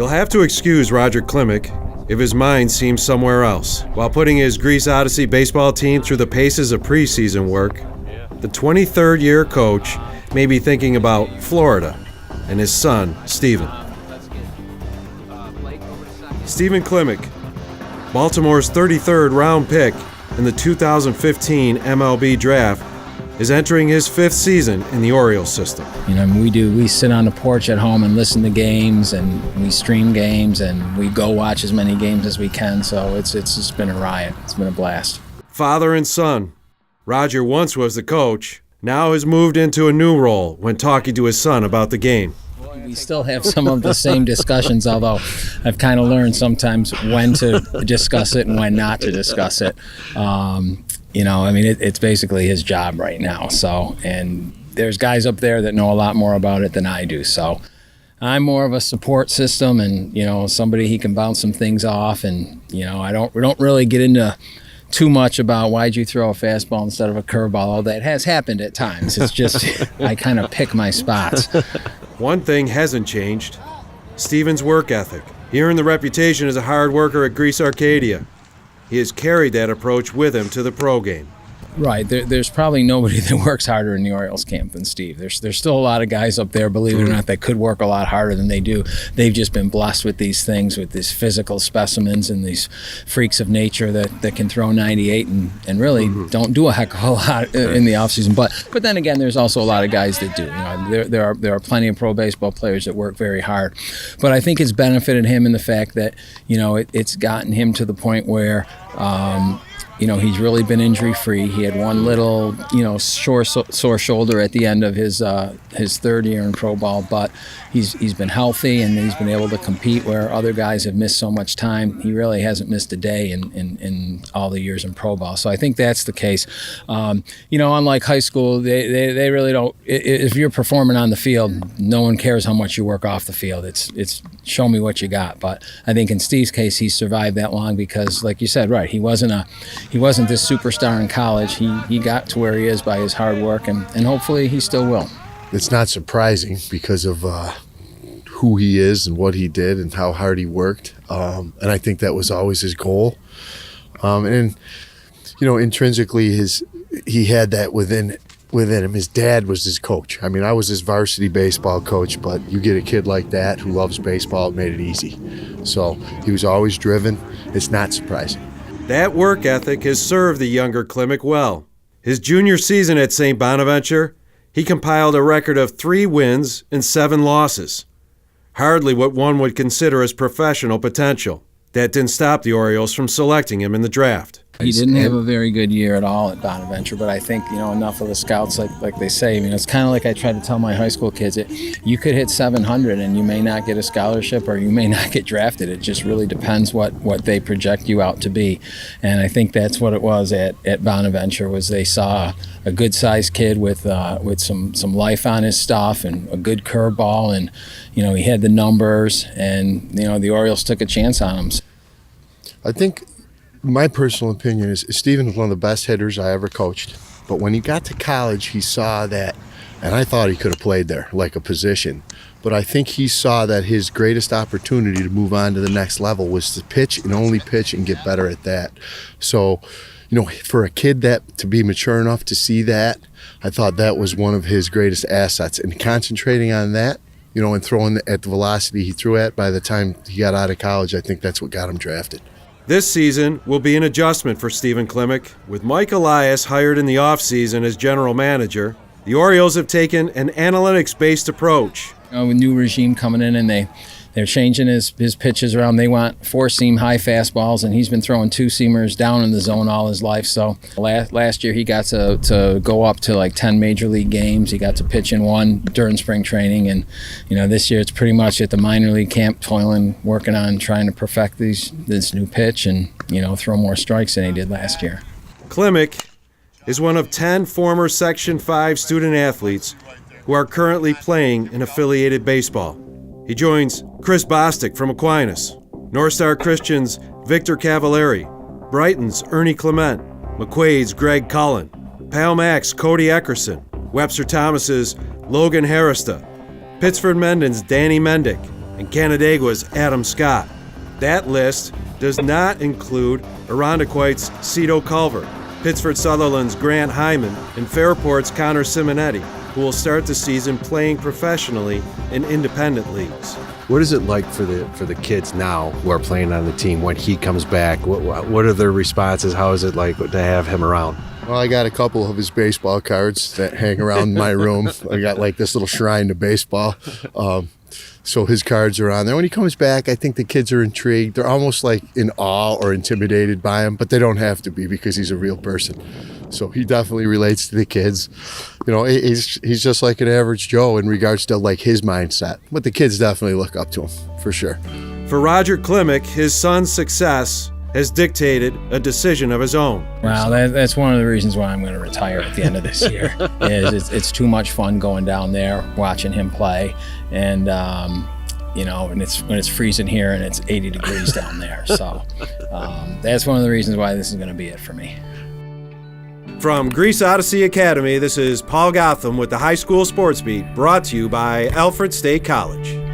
You'll have to excuse Roger Klimek if his mind seems somewhere else. While putting his Greece Odyssey baseball team through the paces of preseason work, the 23rd-year coach may be thinking about Florida and his son, Steven. Steven Klimek, Baltimore's 33rd round pick in the 2015 MLB draft, is entering his 5th season in the Orioles system. We sit on the porch at home and listen to games, and we stream games, and we go watch as many games as we can, so it's just been a riot. It's been a blast. Father and son. Roger once was the coach, now has moved into a new role when talking to his son about the game. We still have some of the same discussions, although I've kind of learned sometimes when to discuss it and when not to discuss it. It's basically his job right now. So, and there's guys up there that know a lot more about it than I do. So I'm more of a support system and, somebody he can bounce some things off. And, we don't really get into too much about why'd you throw a fastball instead of a curveball. All that has happened at times. It's just I kind of pick my spots. One thing hasn't changed: Steven's work ethic. He earned the reputation as a hard worker at Greece Arcadia. He has carried that approach with him to the pro game. Right. There's probably nobody that works harder in the Orioles camp than Steve. There's still a lot of guys up there, believe it or not, that could work a lot harder than they do. They've just been blessed with these things, with these physical specimens and these freaks of nature that can throw 98 and really don't do a heck of a lot in the offseason. But then again, there's also a lot of guys that do. There are plenty of pro baseball players that work very hard. But I think it's benefited him in the fact that, it's gotten him to the point where he's really been injury-free. He had one little, sore shoulder at the end of his 3rd year in pro ball, but he's been healthy and he's been able to compete where other guys have missed so much time. He really hasn't missed a day in all the years in pro ball. So I think that's the case. Unlike high school, they really don't. If you're performing on the field, no one cares how much you work off the field. It's show me what you got. But I think in Steve's case, he survived that long because, like you said, right, he wasn't this superstar in college. He got to where he is by his hard work, and hopefully he still will. It's not surprising because of who he is and what he did and how hard he worked. And I think that was always his goal. Intrinsically, he had that within him. His dad was his coach. I was his varsity baseball coach, but you get a kid like that who loves baseball, it made it easy. So he was always driven. It's not surprising. That work ethic has served the younger Klimek well. His junior season at St. Bonaventure, he compiled a record of 3 wins and 7 losses. Hardly what one would consider as professional potential. That didn't stop the Orioles from selecting him in the draft. He didn't have a very good year at all at Bonaventure, but I think, enough of the scouts, like they say, it's kind of like I try to tell my high school kids, you could hit 700 and you may not get a scholarship or you may not get drafted. It just really depends what they project you out to be. And I think that's what it was at Bonaventure, was they saw a good-sized kid with some life on his stuff and a good curveball, and, he had the numbers, and, the Orioles took a chance on him. I think my personal opinion is Steven was one of the best hitters I ever coached. But when he got to college, he saw that, and I thought he could have played there like a position. But I think he saw that his greatest opportunity to move on to the next level was to pitch and only pitch and get better at that. So, for a kid to be mature enough to see that, I thought that was one of his greatest assets. And concentrating on that, and throwing at the velocity he threw at by the time he got out of college, I think that's what got him drafted. This season will be an adjustment for Steven Klimek. With Mike Elias hired in the offseason as general manager, the Orioles have taken an analytics-based approach. With new regime coming in, and they're changing his pitches around. They want 4-seam high fastballs, and he's been throwing 2-seamers down in the zone all his life. So last year he got to go up to like 10 major league games. He got to pitch in 1 during spring training, and this year it's pretty much at the minor league camp, toiling, working on trying to perfect this new pitch and throw more strikes than he did last year. Klimek is one of 10 former Section 5 student athletes who are currently playing in affiliated baseball. He joins Chris BOSTICK from Aquinas, North Star Christian's Victor Cavallari, Brighton's Ernie Clement, McQuaid's Greg Cullen, Pal Mac's Cody Eckerson, Webster Thomas's Logan Harrista, Pittsford Mendon's Danny Mendick, and Canandaigua's Adam Scott. That list does not include Irondequoit's CITO CULVER, Pittsford Sutherland's Grant Hyman, and Fairport's Connor Simonetti, who will start the season playing professionally in independent leagues. What is it like for the kids now who are playing on the team when he comes back? What are their responses? How is it like to have him around? Well, I got a couple of his baseball cards that hang around my room. I got like this little shrine to baseball. So his cards are on there. When he comes back, I think the kids are intrigued. They're almost like in awe or intimidated by him, but they don't have to be because he's a real person. So he definitely relates to the kids. You know, he's just like an average Joe in regards to like his mindset. But the kids definitely look up to him, for sure. For Roger Klimek, his son's success has dictated a decision of his own. Well, that's one of the reasons why I'm going to retire at the end of this year. It's too much fun going down there, watching him play, and when it's freezing here and it's 80 degrees down there. So that's one of the reasons why this is going to be it for me. From Greece Odyssey Academy, this is Paul Gotham with the High School Sports Beat, brought to you by Alfred State College.